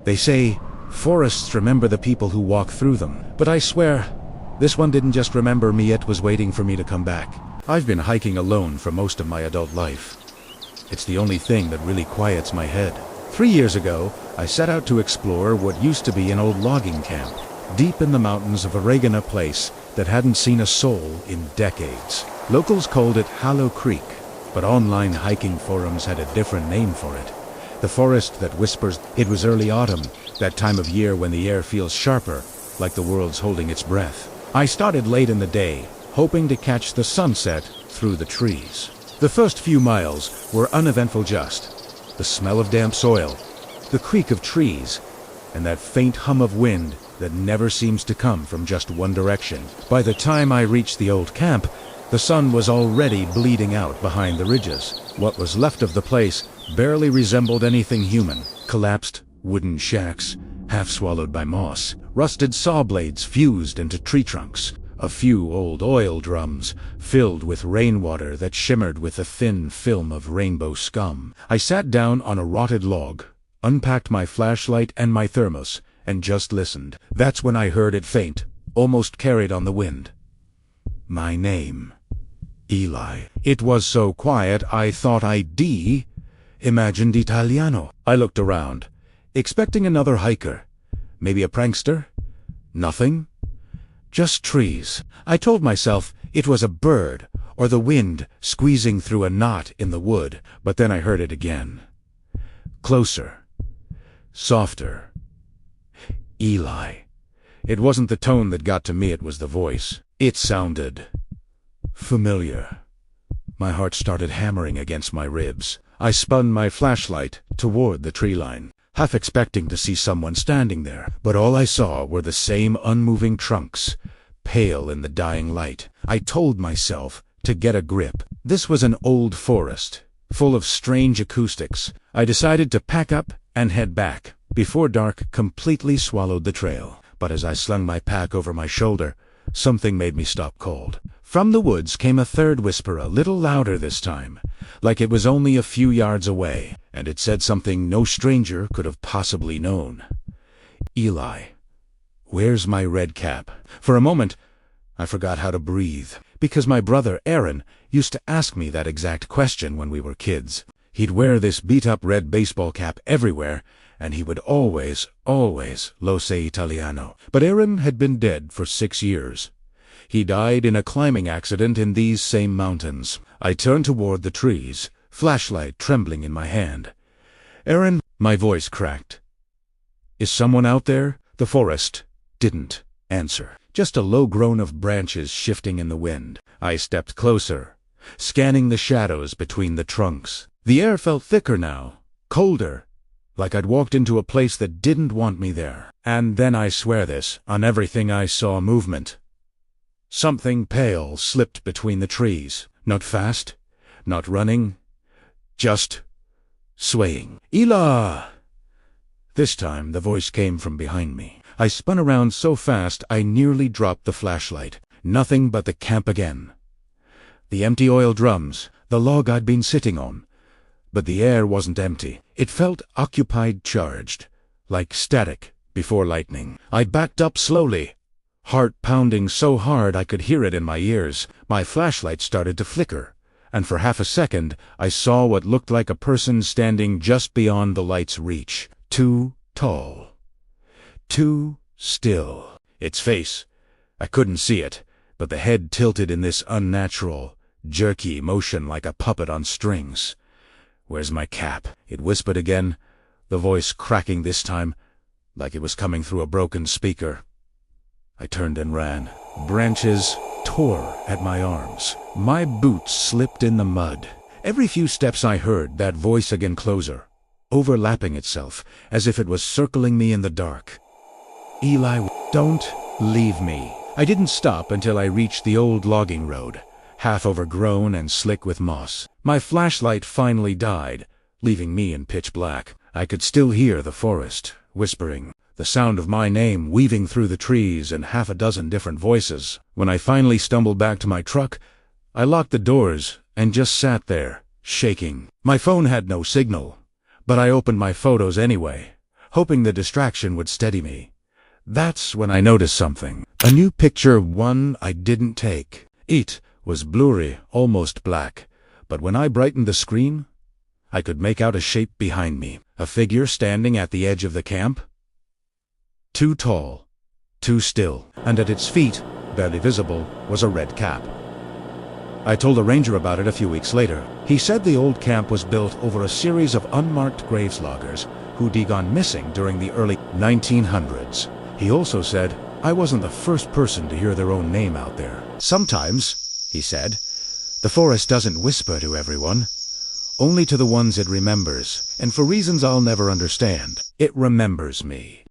They say forests remember the people who walk through them, but I swear, this one didn't just remember me, it was waiting for me to come back. I've been hiking alone for most of my adult life. It's the only thing that really quiets my head. 3 years ago, I set out to explore what used to be an old logging camp, deep in the mountains of Oregona Place that hadn't seen a soul in decades. Locals called it Hollow Creek, but online hiking forums had a different name for it. The forest that whispers. It was early autumn, that time of year when the air feels sharper, like the world's holding its breath. I started late in the day, hoping to catch the sunset through the trees. The first few miles were uneventful, just the smell of damp soil, the creak of trees, and that faint hum of wind that never seems to come from just one direction. By the time I reached the old camp, the sun was already bleeding out behind the ridges. What was left of the place barely resembled anything human. Collapsed wooden shacks, half swallowed by moss. Rusted saw blades fused into tree trunks. A few old oil drums filled with rainwater that shimmered with a thin film of rainbow scum. I sat down on a rotted log, unpacked my flashlight and my thermos, and just listened. That's when I heard it faint, almost carried on the wind. My name. Eli. It was so quiet I thought I'd imagined Italiano. I looked around, expecting another hiker. Maybe a prankster? Nothing. Just trees. I told myself it was a bird, or the wind squeezing through a knot in the wood, but then I heard it again. Closer. Softer. Eli. It wasn't the tone that got to me, it was the voice. It sounded familiar. My heart started hammering against my ribs. I spun my flashlight toward the tree line, half expecting to see someone standing there, but all I saw were the same unmoving trunks, pale in the dying light. I told myself to get a grip. This was an old forest, full of strange acoustics. I decided to pack up and head back, before dark completely swallowed the trail. But as I slung my pack over my shoulder, something made me stop cold. From the woods came a third whisper, a little louder this time, like it was only a few yards away, and it said something no stranger could have possibly known. Eli, where's my red cap? For a moment, I forgot how to breathe, because my brother Aaron used to ask me that exact question when we were kids. He'd wear this beat-up red baseball cap everywhere, and he would always, lo say Italiano. But Aaron had been dead for 6 years. He died in a climbing accident in these same mountains. I turned toward the trees, flashlight trembling in my hand. Aaron, my voice cracked. Is someone out there? The forest didn't answer. Just a low groan of branches shifting in the wind. I stepped closer, scanning the shadows between the trunks. The air felt thicker now, colder, like I'd walked into a place that didn't want me there. And then, I swear this, on everything I saw movement. Something pale slipped between the trees. Not fast, not running, just swaying. Eli! This time the voice came from behind me. I spun around so fast I nearly dropped the flashlight. Nothing but the camp again. The empty oil drums, the log I'd been sitting on. But the air wasn't empty. It felt occupied, charged, like static before lightning. I backed up slowly, heart pounding so hard I could hear it in my ears. My flashlight started to flicker, and for half a second I saw what looked like a person standing just beyond the light's reach. Too tall. Too still. Its face, I couldn't see it, but the head tilted in this unnatural, jerky motion like a puppet on strings. Where's my cap? It whispered again, the voice cracking this time, like it was coming through a broken speaker. I turned and ran. Branches tore at my arms. My boots slipped in the mud. Every few steps I heard that voice again, closer, overlapping itself, as if it was circling me in the dark. Eli, don't leave me. I didn't stop until I reached the old logging road, half overgrown and slick with moss. My flashlight finally died, leaving me in pitch black. I could still hear the forest whispering, the sound of my name weaving through the trees in half a dozen different voices. When I finally stumbled back to my truck, I locked the doors and just sat there, shaking. My phone had no signal, but I opened my photos anyway. hoping the distraction would steady me. That's when I noticed something. A new picture, one I didn't take. It was blurry, almost black, but when I brightened the screen, I could make out a shape behind me, a figure standing at the edge of the camp. Too tall, too still, and at its feet, barely visible, was a red cap. I told a ranger about it a few weeks later. He said the old camp was built over a series of unmarked graveloggers who'd gone missing during the early 1900s. He also said, I wasn't the first person to hear their own name out there. Sometimes, he said, the forest doesn't whisper to everyone, only to the ones it remembers, and for reasons I'll never understand, it remembers me.